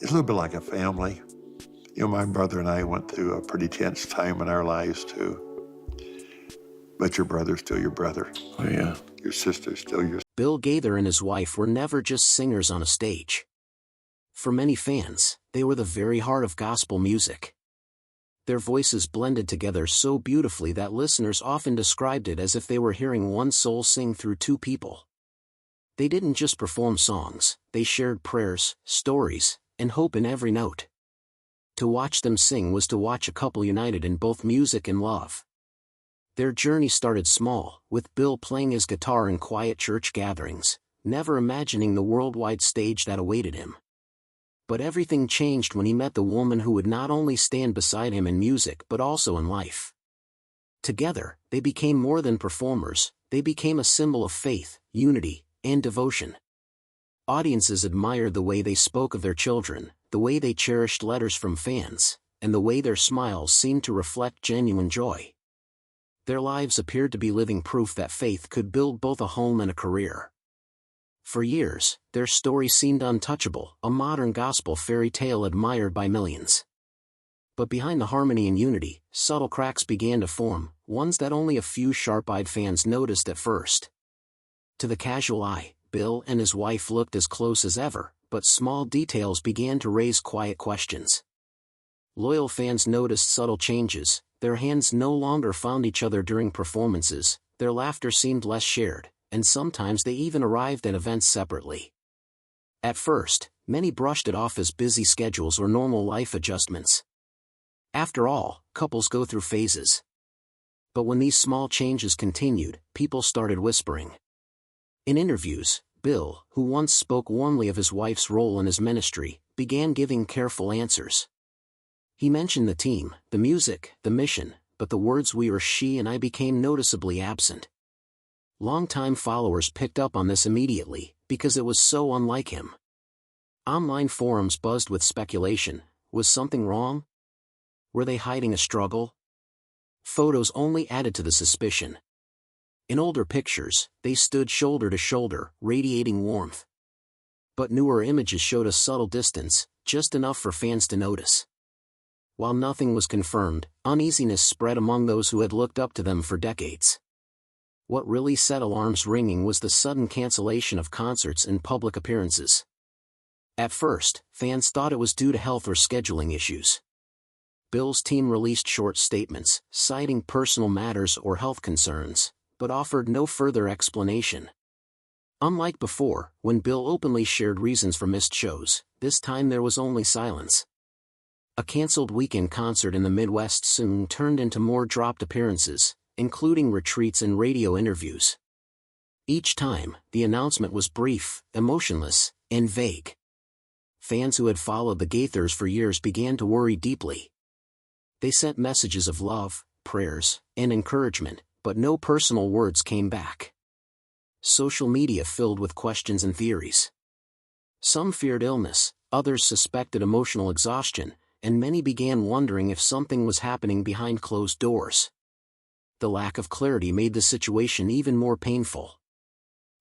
It's a little bit like a family. You know, my brother and I went through a pretty tense time in our lives too. But your brother's still your brother. Oh, yeah. Your sister's still your... Bill Gaither and his wife were never just singers on a stage. For many fans, they were the very heart of gospel music. Their voices blended together so beautifully that listeners often described it as if they were hearing one soul sing through two people. They didn't just perform songs, they shared prayers, stories, and hope in every note. To watch them sing was to watch a couple united in both music and love. Their journey started small, with Bill playing his guitar in quiet church gatherings, never imagining the worldwide stage that awaited him. But everything changed when he met the woman who would not only stand beside him in music but also in life. Together, they became more than performers, they became a symbol of faith, unity, and devotion. Audiences admired the way they spoke of their children, the way they cherished letters from fans, and the way their smiles seemed to reflect genuine joy. Their lives appeared to be living proof that faith could build both a home and a career. For years, their story seemed untouchable, a modern gospel fairy tale admired by millions. But behind the harmony and unity, subtle cracks began to form, ones that only a few sharp-eyed fans noticed at first. To the casual eye, Bill and his wife looked as close as ever, but small details began to raise quiet questions. Loyal fans noticed subtle changes, their hands no longer found each other during performances, their laughter seemed less shared, and sometimes they even arrived at events separately. At first, many brushed it off as busy schedules or normal life adjustments. After all, couples go through phases. But when these small changes continued, people started whispering. In interviews, Bill, who once spoke warmly of his wife's role in his ministry, began giving careful answers. He mentioned the team, the music, the mission, but the words "we" or "she" and "I" became noticeably absent. Longtime followers picked up on this immediately, because it was so unlike him. Online forums buzzed with speculation. Was something wrong? Were they hiding a struggle? Photos only added to the suspicion. In older pictures, they stood shoulder to shoulder, radiating warmth. But newer images showed a subtle distance, just enough for fans to notice. While nothing was confirmed, uneasiness spread among those who had looked up to them for decades. What really set alarms ringing was the sudden cancellation of concerts and public appearances. At first, fans thought it was due to health or scheduling issues. Bill's team released short statements, citing personal matters or health concerns, but offered no further explanation. Unlike before, when Bill openly shared reasons for missed shows, this time there was only silence. A canceled weekend concert in the Midwest soon turned into more dropped appearances, including retreats and radio interviews. Each time, the announcement was brief, emotionless, and vague. Fans who had followed the Gaithers for years began to worry deeply. They sent messages of love, prayers, and encouragement, but no personal words came back. Social media filled with questions and theories. Some feared illness, others suspected emotional exhaustion, and many began wondering if something was happening behind closed doors. The lack of clarity made the situation even more painful.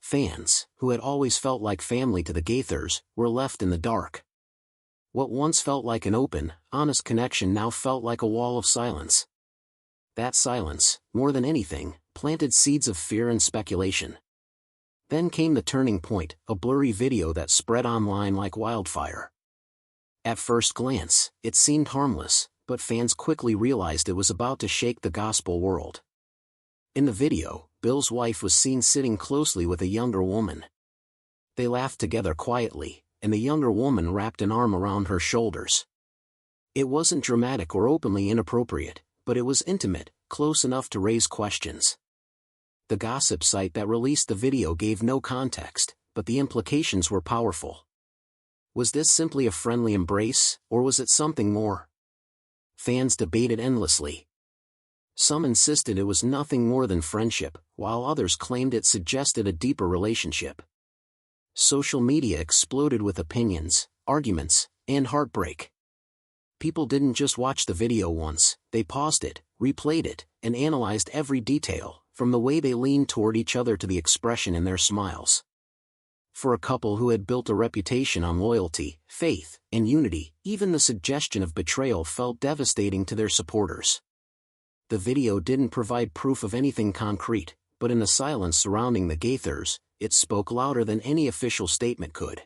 Fans, who had always felt like family to the Gaithers, were left in the dark. What once felt like an open, honest connection now felt like a wall of silence. That silence, more than anything, planted seeds of fear and speculation. Then came the turning point, a blurry video that spread online like wildfire. At first glance, it seemed harmless, but fans quickly realized it was about to shake the gospel world. In the video, Bill's wife was seen sitting closely with a younger woman. They laughed together quietly, and the younger woman wrapped an arm around her shoulders. It wasn't dramatic or openly inappropriate, but it was intimate, close enough to raise questions. The gossip site that released the video gave no context, but the implications were powerful. Was this simply a friendly embrace, or was it something more? Fans debated endlessly. Some insisted it was nothing more than friendship, while others claimed it suggested a deeper relationship. Social media exploded with opinions, arguments, and heartbreak. People didn't just watch the video once, they paused it, replayed it, and analyzed every detail, from the way they leaned toward each other to the expression in their smiles. For a couple who had built a reputation on loyalty, faith, and unity, even the suggestion of betrayal felt devastating to their supporters. The video didn't provide proof of anything concrete, but in the silence surrounding the Gaithers, it spoke louder than any official statement could.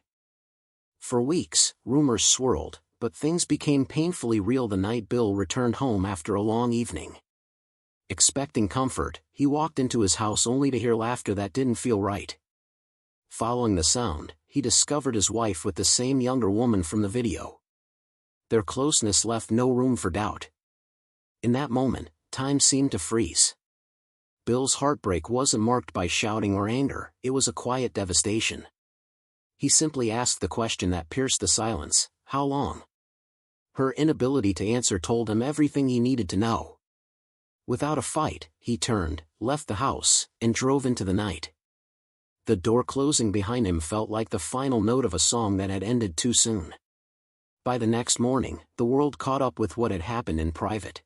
For weeks, rumors swirled, but things became painfully real the night Bill returned home after a long evening. Expecting comfort, he walked into his house only to hear laughter that didn't feel right. Following the sound, he discovered his wife with the same younger woman from the video. Their closeness left no room for doubt. In that moment, time seemed to freeze. Bill's heartbreak wasn't marked by shouting or anger, it was a quiet devastation. He simply asked the question that pierced the silence, "How long?" Her inability to answer told him everything he needed to know. Without a fight, he turned, left the house, and drove into the night. The door closing behind him felt like the final note of a song that had ended too soon. By the next morning, the world caught up with what had happened in private.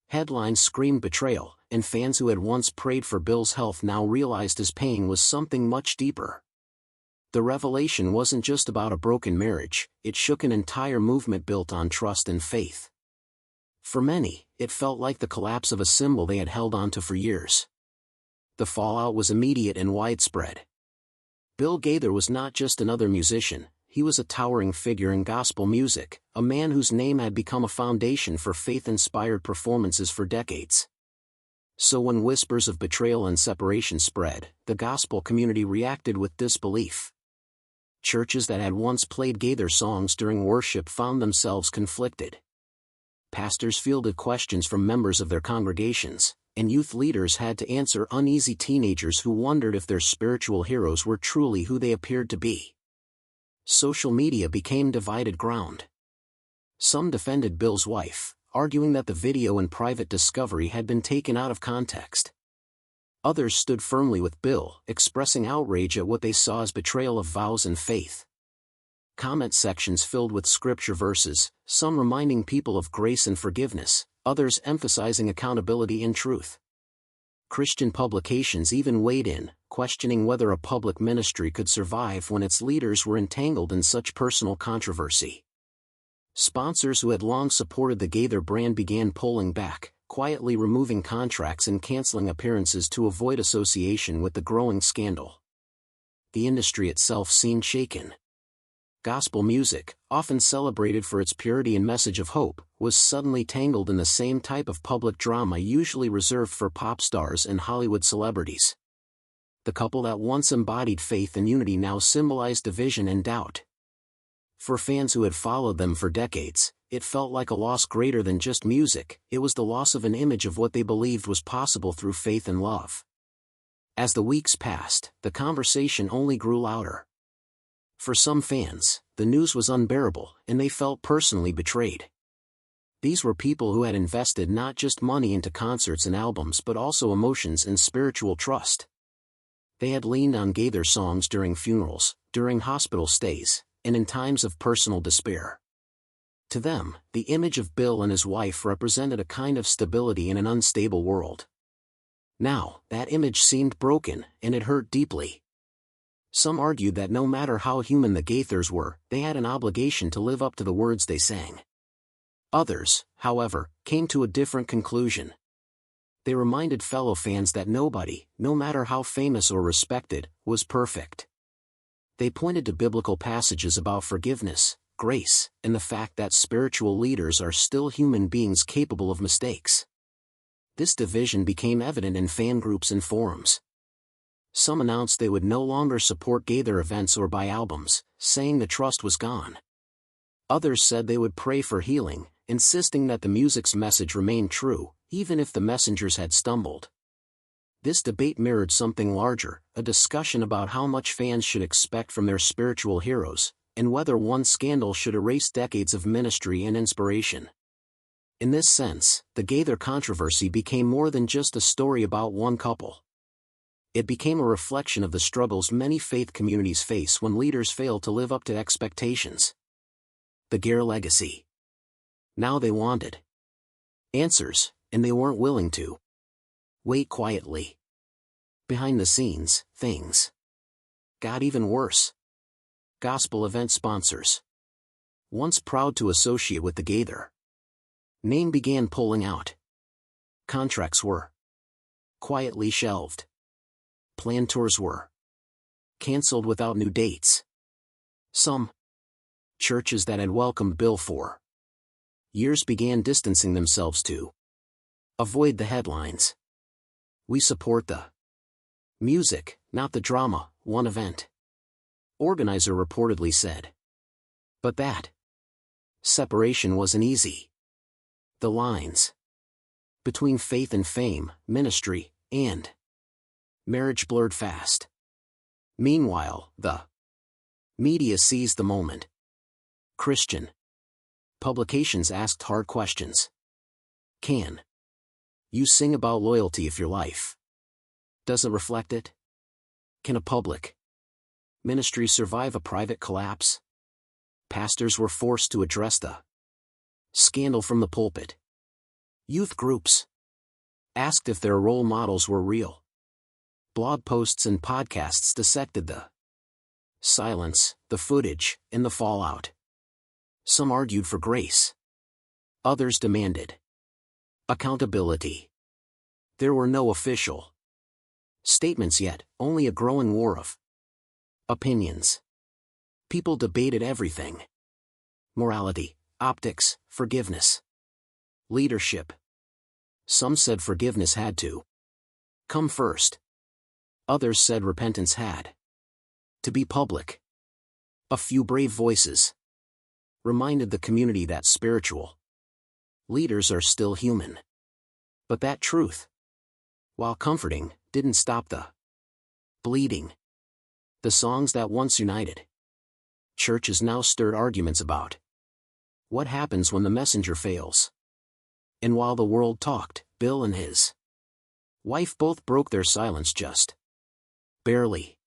Headlines screamed betrayal, and fans who had once prayed for Bill's health now realized his pain was something much deeper. The revelation wasn't just about a broken marriage, it shook an entire movement built on trust and faith. For many, it felt like the collapse of a symbol they had held onto for years. The fallout was immediate and widespread. Bill Gaither was not just another musician, he was a towering figure in gospel music, a man whose name had become a foundation for faith-inspired performances for decades. So when whispers of betrayal and separation spread, the gospel community reacted with disbelief. Churches that had once played Gaither songs during worship found themselves conflicted. Pastors fielded questions from members of their congregations, and youth leaders had to answer uneasy teenagers who wondered if their spiritual heroes were truly who they appeared to be. Social media became divided ground. Some defended Bill's wife, arguing that the video and private discovery had been taken out of context. Others stood firmly with Bill, expressing outrage at what they saw as betrayal of vows and faith. Comment sections filled with scripture verses, some reminding people of grace and forgiveness, others emphasizing accountability and truth. Christian publications even weighed in, questioning whether a public ministry could survive when its leaders were entangled in such personal controversy. Sponsors who had long supported the Gaither brand began pulling back, quietly removing contracts and canceling appearances to avoid association with the growing scandal. The industry itself seemed shaken. Gospel music, often celebrated for its purity and message of hope, was suddenly tangled in the same type of public drama usually reserved for pop stars and Hollywood celebrities. The couple that once embodied faith and unity now symbolized division and doubt. For fans who had followed them for decades, it felt like a loss greater than just music, it was the loss of an image of what they believed was possible through faith and love. As the weeks passed, the conversation only grew louder. For some fans, the news was unbearable, and they felt personally betrayed. These were people who had invested not just money into concerts and albums but also emotions and spiritual trust. They had leaned on Gaither songs during funerals, during hospital stays, and in times of personal despair. To them, the image of Bill and his wife represented a kind of stability in an unstable world. Now, that image seemed broken, and it hurt deeply. Some argued that no matter how human the Gaithers were, they had an obligation to live up to the words they sang. Others, however, came to a different conclusion. They reminded fellow fans that nobody, no matter how famous or respected, was perfect. They pointed to biblical passages about forgiveness, grace, and the fact that spiritual leaders are still human beings capable of mistakes. This division became evident in fan groups and forums. Some announced they would no longer support Gaither events or buy albums, saying the trust was gone. Others said they would pray for healing, insisting that the music's message remained true, even if the messengers had stumbled. This debate mirrored something larger, a discussion about how much fans should expect from their spiritual heroes, and whether one scandal should erase decades of ministry and inspiration. In this sense, the Gaither controversy became more than just a story about one couple. It became a reflection of the struggles many faith communities face when leaders fail to live up to expectations. The Gaither legacy. Now they wanted answers, and they weren't willing to wait quietly. Behind the scenes, things got even worse. Gospel event sponsors. Once proud to associate with the Gaither name began pulling out. Contracts were quietly shelved. Planned tours were canceled without new dates. Some churches that had welcomed Bill for years began distancing themselves to avoid the headlines. We support the music, not the drama, one event organizer reportedly said. But that separation wasn't easy. The lines between faith and fame, ministry, and marriage blurred fast. Meanwhile, the media seized the moment. Christian publications asked hard questions. Can you sing about loyalty if your life doesn't reflect it? Can a public ministry survive a private collapse? Pastors were forced to address the scandal from the pulpit. Youth groups asked if their role models were real. Blog posts and podcasts dissected the silence, the footage, and the fallout. Some argued for grace. Others demanded accountability. There were no official statements yet, only a growing war of opinions. People debated everything: morality, optics, forgiveness, leadership. Some said forgiveness had to come first. Others said repentance had to be public. A few brave voices reminded the community that spiritual leaders are still human. But that truth, while comforting, didn't stop the bleeding. The songs that once united churches now stirred arguments about what happens when the messenger fails. And while the world talked, Bill and his wife both broke their silence just barely.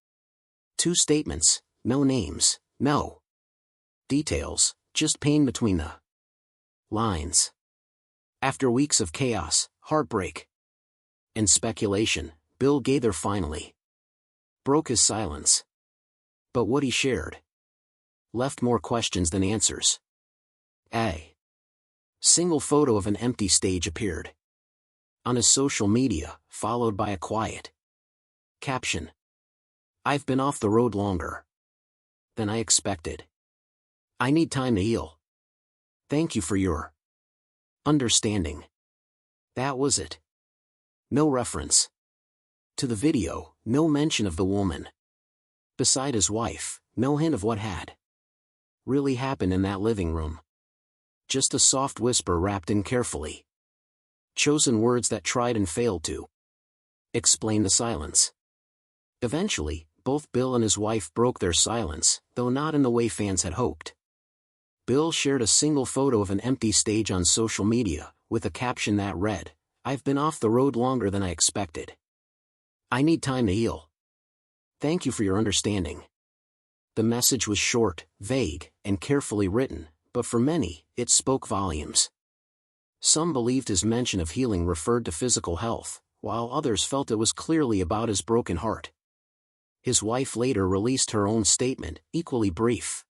2 statements, no names, no details, just pain between the lines. After weeks of chaos, heartbreak, and speculation, Bill Gaither finally broke his silence. But what he shared left more questions than answers. A single photo of an empty stage appeared on his social media, followed by a quiet caption: "I've been off the road longer than I expected. I need time to heal. Thank you for your understanding." That was it. No reference to the video, no mention of the woman beside his wife, no hint of what had really happened in that living room. Just a soft whisper wrapped in carefully chosen words that tried and failed to explain the silence. Eventually, both Bill and his wife broke their silence, though not in the way fans had hoped. Bill shared a single photo of an empty stage on social media, with a caption that read, "I've been off the road longer than I expected. I need time to heal. Thank you for your understanding." The message was short, vague, and carefully written, but for many, it spoke volumes. Some believed his mention of healing referred to physical health, while others felt it was clearly about his broken heart. His wife later released her own statement, equally brief.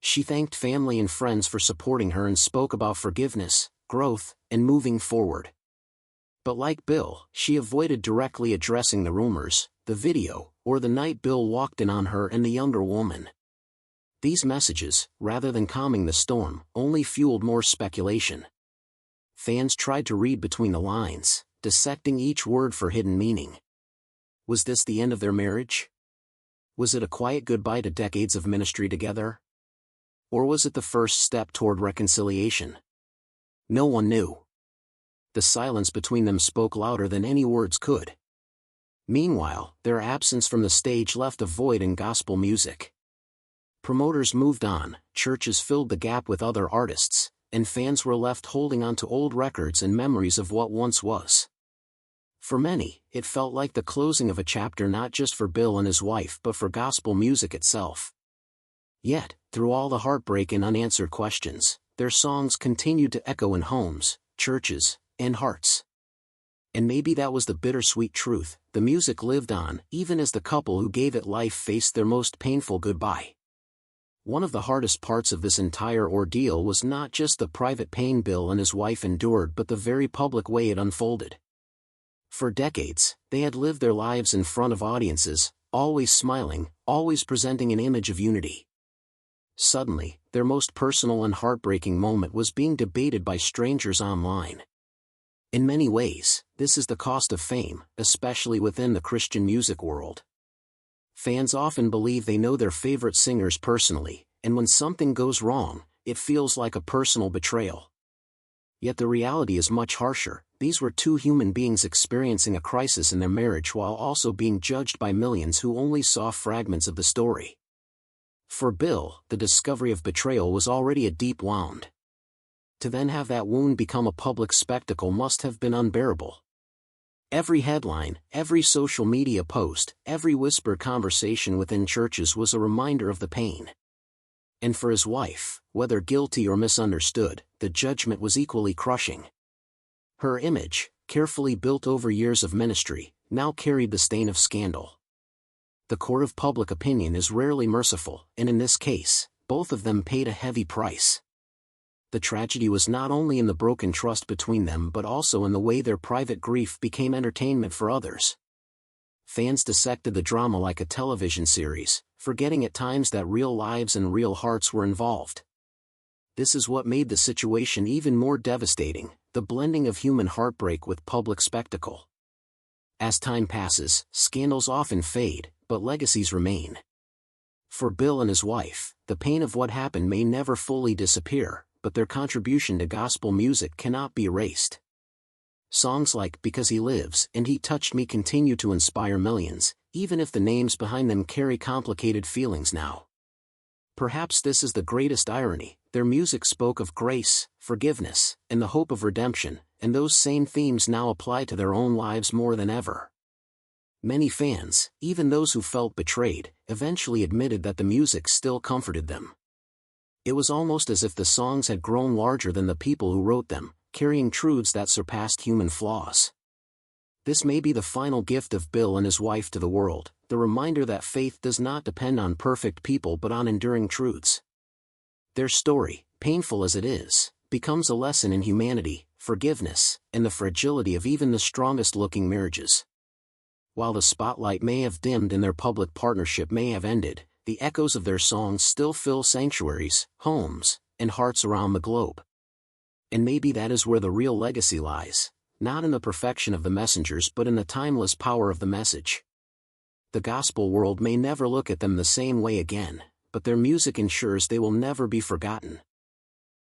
She thanked family and friends for supporting her and spoke about forgiveness, growth, and moving forward. But like Bill, she avoided directly addressing the rumors, the video, or the night Bill walked in on her and the younger woman. These messages, rather than calming the storm, only fueled more speculation. Fans tried to read between the lines, dissecting each word for hidden meaning. Was this the end of their marriage? Was it a quiet goodbye to decades of ministry together? Or was it the first step toward reconciliation? No one knew. The silence between them spoke louder than any words could. Meanwhile, their absence from the stage left a void in gospel music. Promoters moved on, churches filled the gap with other artists, and fans were left holding on to old records and memories of what once was. For many, it felt like the closing of a chapter not just for Bill and his wife but for gospel music itself. Yet, through all the heartbreak and unanswered questions, their songs continued to echo in homes, churches, and hearts. And maybe that was the bittersweet truth, the music lived on, even as the couple who gave it life faced their most painful goodbye. One of the hardest parts of this entire ordeal was not just the private pain Bill and his wife endured but the very public way it unfolded. For decades, they had lived their lives in front of audiences, always smiling, always presenting an image of unity. Suddenly, their most personal and heartbreaking moment was being debated by strangers online. In many ways, this is the cost of fame, especially within the Christian music world. Fans often believe they know their favorite singers personally, and when something goes wrong, it feels like a personal betrayal. Yet the reality is much harsher. These were two human beings experiencing a crisis in their marriage while also being judged by millions who only saw fragments of the story. For Bill, the discovery of betrayal was already a deep wound. To then have that wound become a public spectacle must have been unbearable. Every headline, every social media post, every whispered conversation within churches was a reminder of the pain. And for his wife, whether guilty or misunderstood, the judgment was equally crushing. Her image, carefully built over years of ministry, now carried the stain of scandal. The court of public opinion is rarely merciful, and in this case, both of them paid a heavy price. The tragedy was not only in the broken trust between them but also in the way their private grief became entertainment for others. Fans dissected the drama like a television series, forgetting at times that real lives and real hearts were involved. This is what made the situation even more devastating, the blending of human heartbreak with public spectacle. As time passes, scandals often fade, but legacies remain. For Bill and his wife, the pain of what happened may never fully disappear, but their contribution to gospel music cannot be erased. Songs like Because He Lives and He Touched Me continue to inspire millions, even if the names behind them carry complicated feelings now. Perhaps this is the greatest irony: their music spoke of grace, forgiveness, and the hope of redemption, and those same themes now apply to their own lives more than ever. Many fans, even those who felt betrayed, eventually admitted that the music still comforted them. It was almost as if the songs had grown larger than the people who wrote them, carrying truths that surpassed human flaws. This may be the final gift of Bill and his wife to the world, the reminder that faith does not depend on perfect people but on enduring truths. Their story, painful as it is, becomes a lesson in humanity, forgiveness, and the fragility of even the strongest-looking marriages. While the spotlight may have dimmed and their public partnership may have ended, the echoes of their songs still fill sanctuaries, homes, and hearts around the globe. And maybe that is where the real legacy lies, not in the perfection of the messengers but in the timeless power of the message. The gospel world may never look at them the same way again, but their music ensures they will never be forgotten.